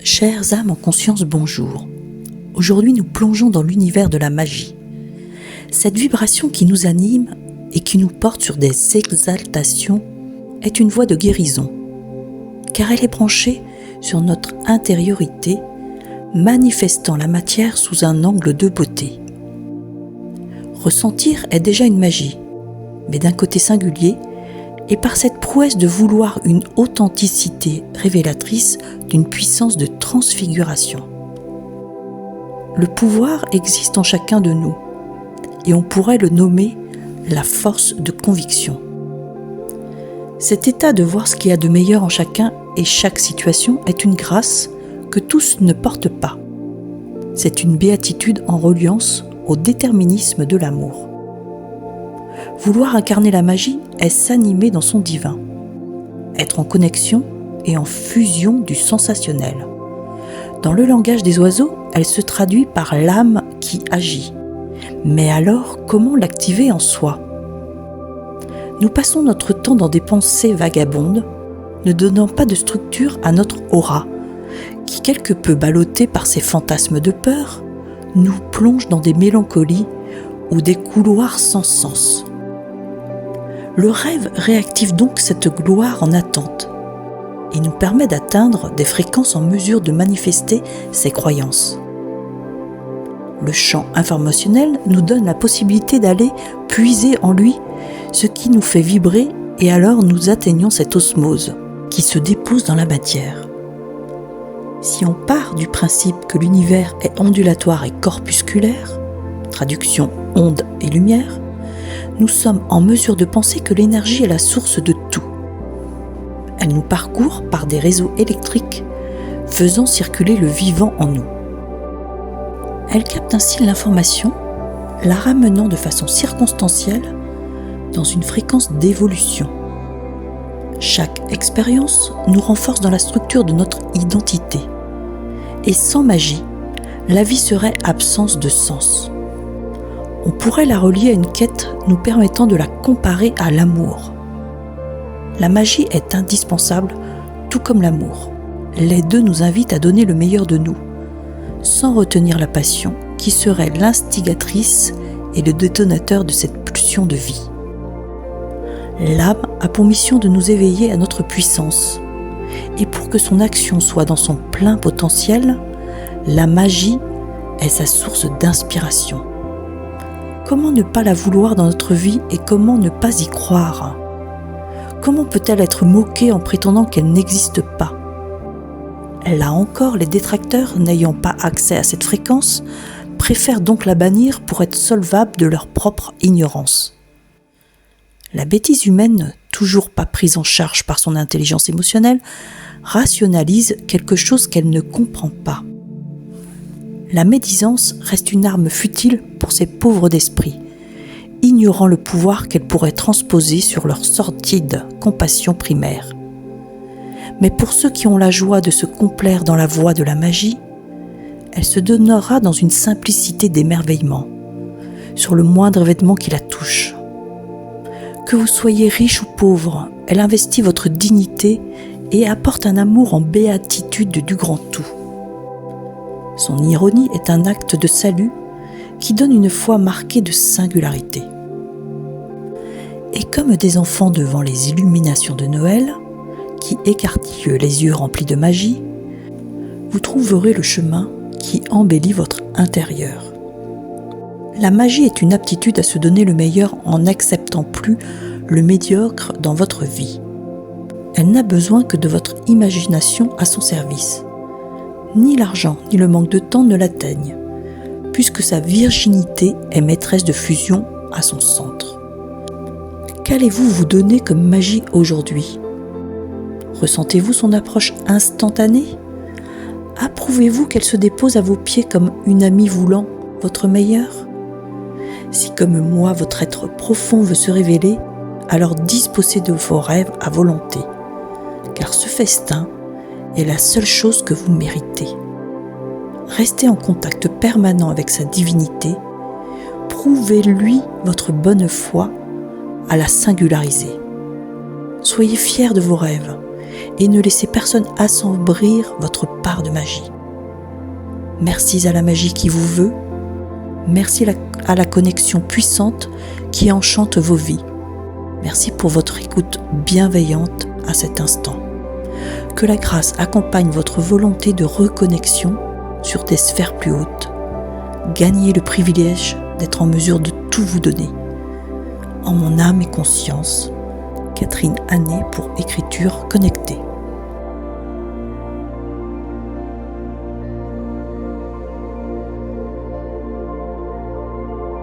Chères âmes en conscience, bonjour. Aujourd'hui, nous plongeons dans l'univers de la magie. Cette vibration qui nous anime et qui nous porte sur des exaltations est une voie de guérison, car elle est branchée sur notre intériorité, manifestant la matière sous un angle de beauté. Ressentir est déjà une magie, mais d'un côté singulier, et par cette prouesse de vouloir une authenticité révélatrice d'une puissance de transfiguration. Le pouvoir existe en chacun de nous, et on pourrait le nommer la force de conviction. Cet état de voir ce qu'il y a de meilleur en chacun et chaque situation est une grâce que tous ne portent pas. C'est une béatitude en reliance au déterminisme de l'amour. Vouloir incarner la magie est s'animer dans son divin, être en connexion et en fusion du sensationnel. Dans le langage des oiseaux, elle se traduit par l'âme qui agit. Mais alors, comment l'activer en soi ? Nous passons notre temps dans des pensées vagabondes, ne donnant pas de structure à notre aura, qui, quelque peu ballottée par ses fantasmes de peur, nous plonge dans des mélancolies ou des couloirs sans sens. Le rêve réactive donc cette gloire en attente et nous permet d'atteindre des fréquences en mesure de manifester ses croyances. Le champ informationnel nous donne la possibilité d'aller puiser en lui ce qui nous fait vibrer et alors nous atteignons cette osmose qui se dépose dans la matière. Si on part du principe que l'univers est ondulatoire et corpusculaire, traduction onde et lumière, nous sommes en mesure de penser que l'énergie est la source de tout. Elle nous parcourt par des réseaux électriques, faisant circuler le vivant en nous. Elle capte ainsi l'information, la ramenant de façon circonstancielle dans une fréquence d'évolution. Chaque expérience nous renforce dans la structure de notre identité. Et sans magie, la vie serait absence de sens. On pourrait la relier à une quête nous permettant de la comparer à l'amour. La magie est indispensable, tout comme l'amour. Les deux nous invitent à donner le meilleur de nous, sans retenir la passion qui serait l'instigatrice et le détonateur de cette pulsion de vie. L'âme a pour mission de nous éveiller à notre puissance, et pour que son action soit dans son plein potentiel, la magie est sa source d'inspiration. Comment ne pas la vouloir dans notre vie et comment ne pas y croire ? Comment peut-elle être moquée en prétendant qu'elle n'existe pas ? Là encore, les détracteurs, n'ayant pas accès à cette fréquence, préfèrent donc la bannir pour être solvables de leur propre ignorance. La bêtise humaine, toujours pas prise en charge par son intelligence émotionnelle, rationalise quelque chose qu'elle ne comprend pas. La médisance reste une arme futile pour ces pauvres d'esprit, ignorant le pouvoir qu'elle pourrait transposer sur leur sordide compassion primaire. Mais pour ceux qui ont la joie de se complaire dans la voie de la magie, elle se donnera dans une simplicité d'émerveillement, sur le moindre événement qui la touche. Que vous soyez riche ou pauvre, elle investit votre dignité et apporte un amour en béatitude du grand tout. Son ironie est un acte de salut qui donne une foi marquée de singularité. Et comme des enfants devant les illuminations de Noël, qui écartillent les yeux remplis de magie, vous trouverez le chemin qui embellit votre intérieur. La magie est une aptitude à se donner le meilleur en n'acceptant plus le médiocre dans votre vie. Elle n'a besoin que de votre imagination à son service. Ni l'argent ni le manque de temps ne l'atteignent, puisque sa virginité est maîtresse de fusion à son centre. Qu'allez-vous vous donner comme magie aujourd'hui ? Ressentez-vous son approche instantanée ? Approuvez-vous qu'elle se dépose à vos pieds comme une amie voulant votre meilleur ? Si comme moi votre être profond veut se révéler, alors disposez de vos rêves à volonté, car ce festin est la seule chose que vous méritez. Restez en contact permanent avec sa divinité, prouvez-lui votre bonne foi à la singulariser. Soyez fiers de vos rêves et ne laissez personne assombrir votre part de magie. Merci à la magie qui vous veut. Merci à la connexion puissante qui enchante vos vies. Merci pour votre écoute bienveillante à cet instant. Que la grâce accompagne votre volonté de reconnexion sur des sphères plus hautes. Gagnez le privilège d'être en mesure de tout vous donner. En mon âme et conscience, Catherine Hannet pour Écriture Connectée.